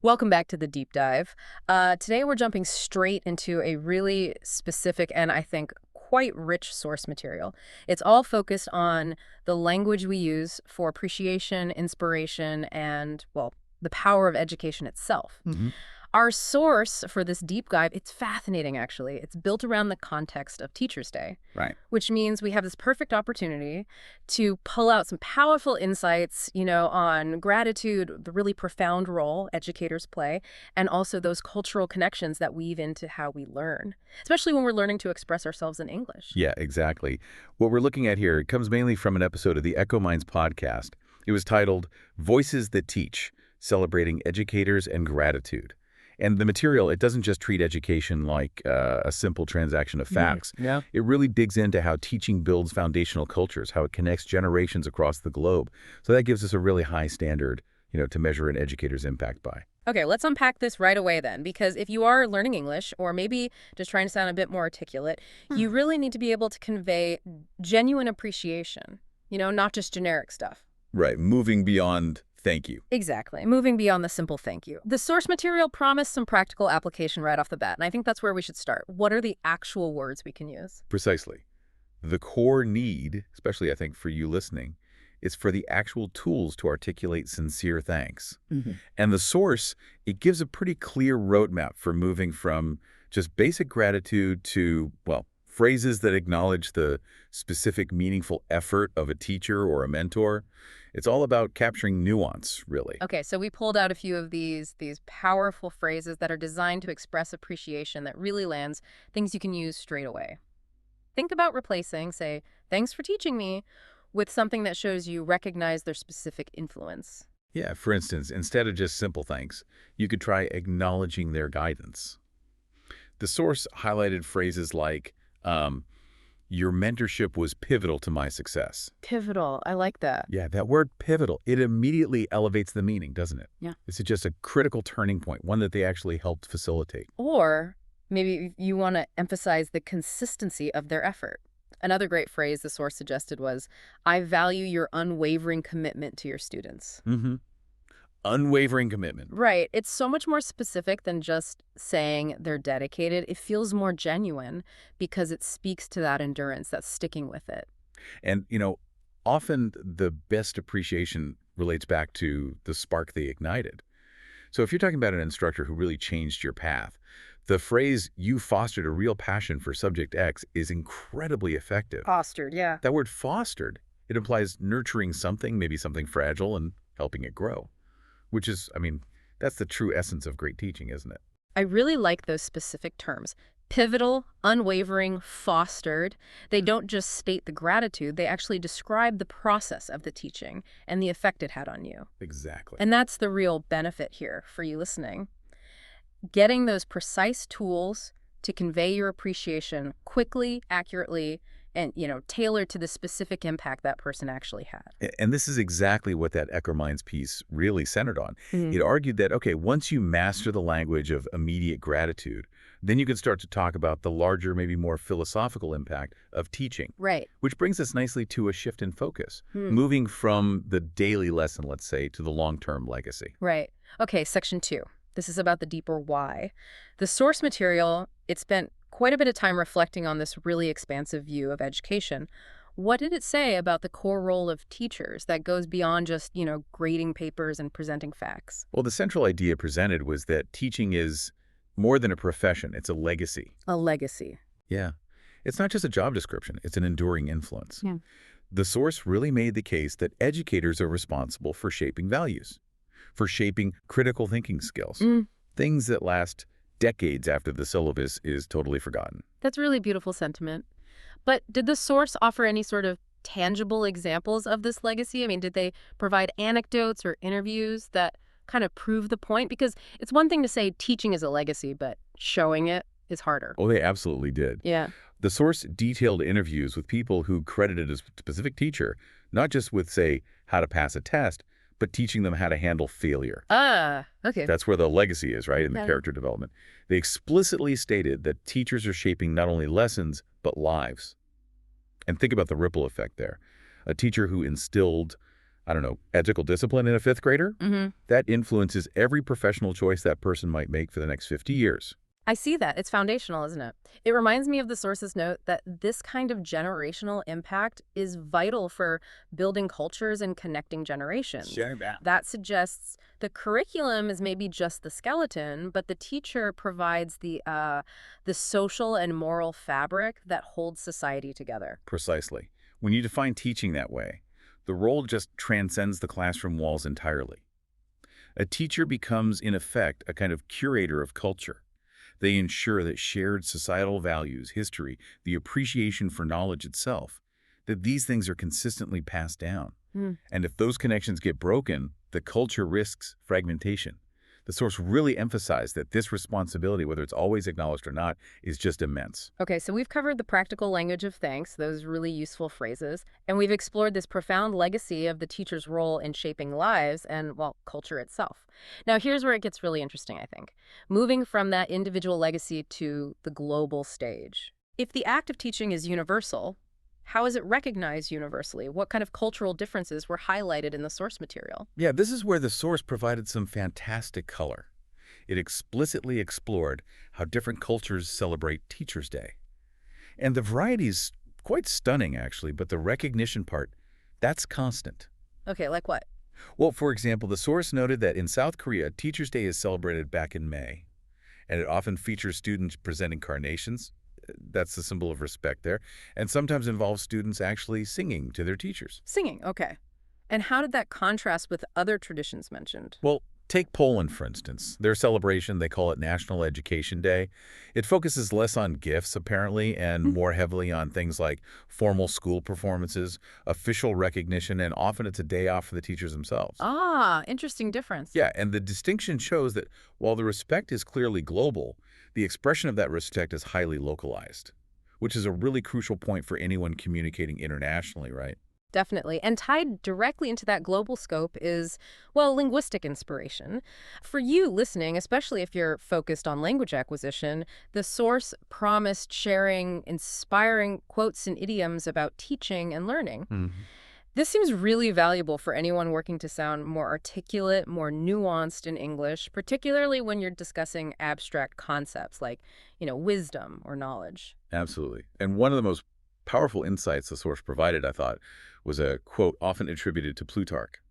Welcome back to the deep dive. Today we're jumping straight into a really specific and I think quite rich source material. It's all focused on the language we use for appreciation, inspiration, and, well, the power of education itself. Hmm. Our source for this deep dive, it's fascinating actually. It's built around the context of Teachers' Day, Right. which means we have this perfect opportunity to pull out some powerful insights, on gratitude, the really profound role educators play, and also those cultural connections that weave into how we learn, especially when we're learning to express ourselves in English. Yeah, exactly. What we're looking at here comes mainly from an episode of the Echo Minds podcast. It was titled Voices That Teach, Celebrating Educators and Gratitude. And the material, it doesn't just treat education like a simple transaction of facts. Yeah. It really digs into how teaching builds foundational cultures, how it connects generations across the globe. So that gives us a really high standard, to measure an educator's impact by. Okay, let's unpack this right away then, because if you are learning English or maybe just trying to sound a bit more articulate, you really need to be able to convey genuine appreciation, not just generic stuff. Right, moving beyond thank you. Exactly. Moving beyond the simple thank you. The source material promised some practical application right off the bat, and I think that's where we should start. What are the actual words we can use? Precisely. The core need, especially I think for you listening, is for the actual tools to articulate sincere thanks. And the source, it gives a pretty clear roadmap for moving from just basic gratitude to, well, phrases that acknowledge the specific meaningful effort of a teacher or a mentor. It's all about capturing nuance, really. Okay, so we pulled out a few of these powerful phrases that are designed to express appreciation that really lands, things you can use straight away. Think about replacing, say, thanks for teaching me, with something that shows you recognize their specific influence. Yeah, for instance, instead of just simple thanks, you could try acknowledging their guidance. The source highlighted phrases like, your mentorship was pivotal to my success. Pivotal. I like that. Yeah, that word pivotal, it immediately elevates the meaning, doesn't it? Yeah. This is just a critical turning point, one that they actually helped facilitate. Or maybe you want to emphasize the consistency of their effort. Another great phrase the source suggested was, I value your unwavering commitment to your students. Unwavering commitment. Right. It's so much more specific than just saying they're dedicated. It feels more genuine because it speaks to that endurance, that's sticking with it. And, often the best appreciation relates back to the spark they ignited. So if you're talking about an instructor who really changed your path, the phrase, you fostered a real passion for subject X, is incredibly effective. Fostered, yeah. That word fostered, it implies nurturing something, maybe something fragile, and helping it grow. Which is, that's the true essence of great teaching, isn't it? I really like those specific terms. Pivotal, unwavering, fostered. They don't just state the gratitude, they actually describe the process of the teaching and the effect it had on you. Exactly. And that's the real benefit here for you listening. Getting those precise tools to convey your appreciation quickly, accurately, and, tailored to the specific impact that person actually had. And this is exactly what that Echo Minds piece really centered on. It argued that, okay, once you master the language of immediate gratitude, then you can start to talk about the larger, maybe more philosophical impact of teaching. Right. Which brings us nicely to a shift in focus, moving from the daily lesson, let's say, to the long-term legacy. Right. Okay, section 2. This is about the deeper why. The source material, it spent quite a bit of time reflecting on this really expansive view of education. What did it say about the core role of teachers that goes beyond just, grading papers and presenting facts? Well, the central idea presented was that teaching is more than a profession. It's a legacy. A legacy. Yeah. It's not just a job description. It's an enduring influence. Yeah. The source really made the case that educators are responsible for shaping values, for shaping critical thinking skills, things that last decades after the syllabus is totally forgotten. That's a really beautiful sentiment. But did the source offer any sort of tangible examples of this legacy? Did they provide anecdotes or interviews that kind of prove the point? Because it's one thing to say teaching is a legacy, but showing it is harder. Oh, they absolutely did. Yeah. The source detailed interviews with people who credited a specific teacher, not just with, say, how to pass a test, but teaching them how to handle failure. Okay. That's where the legacy is, right, in the Yeah. character development. They explicitly stated that teachers are shaping not only lessons, but lives. And think about the ripple effect there. A teacher who instilled I don't know, ethical discipline in a fifth grader, Hmm. that influences every professional choice that person might make for the next 50 years. I see that. It's foundational, isn't it? It reminds me of the source's note that this kind of generational impact is vital for building cultures and connecting generations. Sure, yeah. That suggests the curriculum is maybe just the skeleton, but the teacher provides the social and moral fabric that holds society together. Precisely. When you define teaching that way, the role just transcends the classroom walls entirely. A teacher becomes, in effect, a kind of curator of culture. They ensure that shared societal values, history, the appreciation for knowledge itself, that these things are consistently passed down. And if those connections get broken, the culture risks fragmentation. The source really emphasized that this responsibility, whether it's always acknowledged or not, is just immense. Okay, so we've covered the practical language of thanks, those really useful phrases, and we've explored this profound legacy of the teacher's role in shaping lives and, well, culture itself. Now, here's where it gets really interesting, I think. Moving from that individual legacy to the global stage. If the act of teaching is universal, how is it recognized universally? What kind of cultural differences were highlighted in the source material? Yeah, this is where the source provided some fantastic color. It explicitly explored how different cultures celebrate Teachers' Day. And the variety is quite stunning, actually, but the recognition part, that's constant. Okay, like what? Well, for example, the source noted that in South Korea, Teachers' Day is celebrated back in May, and it often features students presenting carnations. That's the symbol of respect there, and sometimes involves students actually singing to their teachers. Singing, okay. And how did that contrast with other traditions mentioned? Well, take Poland, for instance. Their celebration, they call it National Education Day. It focuses less on gifts, apparently, and more heavily on things like formal school performances, official recognition, and often it's a day off for the teachers themselves. Ah, interesting difference. Yeah, and the distinction shows that while the respect is clearly global, the expression of that respect is highly localized, which is a really crucial point for anyone communicating internationally, right? Definitely. And tied directly into that global scope is, well, linguistic inspiration. For you listening, especially if you're focused on language acquisition, the source promised sharing inspiring quotes and idioms about teaching and learning. This seems really valuable for anyone working to sound more articulate, more nuanced in English, particularly when you're discussing abstract concepts like, wisdom or knowledge. Absolutely. And one of the most powerful insights the source provided, I thought, was a quote often attributed to Plutarch.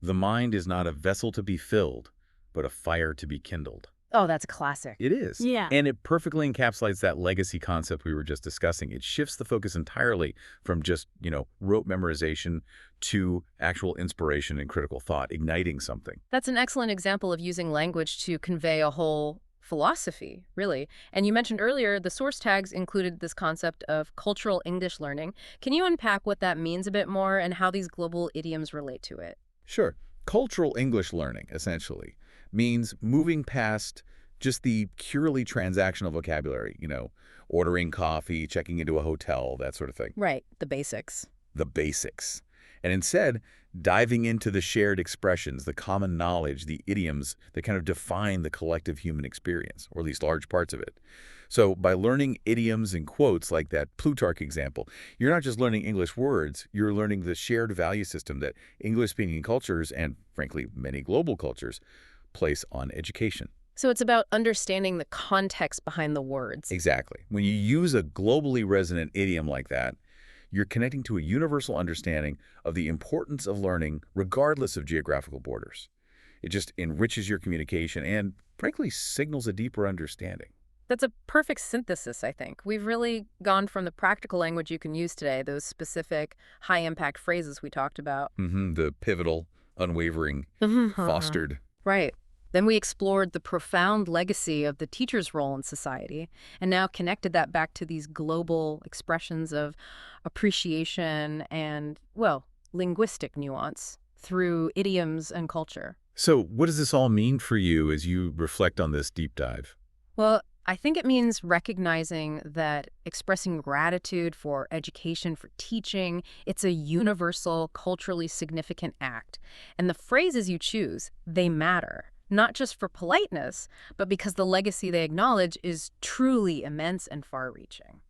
"The mind is not a vessel to be filled, but a fire to be kindled." Oh, that's a classic. It is. Yeah. And it perfectly encapsulates that legacy concept we were just discussing. It shifts the focus entirely from just, rote memorization to actual inspiration and critical thought, igniting something. That's an excellent example of using language to convey a whole philosophy, really. And you mentioned earlier the source tags included this concept of cultural English learning. Can you unpack what that means a bit more and how these global idioms relate to it? Sure. Cultural English learning, essentially, means moving past just the purely transactional vocabulary, ordering coffee, checking into a hotel, that sort of thing. Right, the basics. The basics. And instead, diving into the shared expressions, the common knowledge, the idioms that kind of define the collective human experience, or at least large parts of it. So by learning idioms and quotes like that Plutarch example, you're not just learning English words, you're learning the shared value system that English-speaking cultures, and frankly, many global cultures, place on education. So it's about understanding the context behind the words. Exactly. When you use a globally resonant idiom like that, you're connecting to a universal understanding of the importance of learning regardless of geographical borders. It just enriches your communication and, frankly, signals a deeper understanding. That's a perfect synthesis, I think. We've really gone from the practical language you can use today, those specific high-impact phrases we talked about. The pivotal, unwavering, fostered. Right. Then we explored the profound legacy of the teacher's role in society and now connected that back to these global expressions of appreciation and, well, linguistic nuance through idioms and culture. So what does this all mean for you as you reflect on this deep dive? Well, I think it means recognizing that expressing gratitude for education, for teaching, it's a universal, culturally significant act. And the phrases you choose, they matter. Not just for politeness, but because the legacy they acknowledge is truly immense and far-reaching.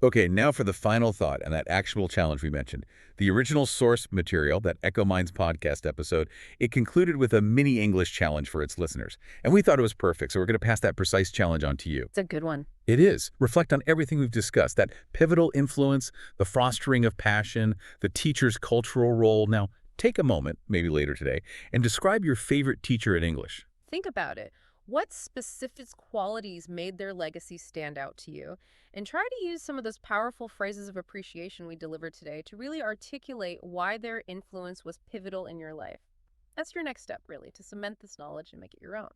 Okay, now for the final thought and that actual challenge we mentioned. The original source material, that Echo Minds podcast episode, it concluded with a mini English challenge for its listeners. And we thought it was perfect, so we're going to pass that precise challenge on to you. It's a good one. It is. Reflect on everything we've discussed, that pivotal influence, the fostering of passion, the teacher's cultural role. Now, take a moment, maybe later today, and describe your favorite teacher in English. Think about it. What specific qualities made their legacy stand out to you? And try to use some of those powerful phrases of appreciation we delivered today to really articulate why their influence was pivotal in your life. That's your next step, really, to cement this knowledge and make it your own.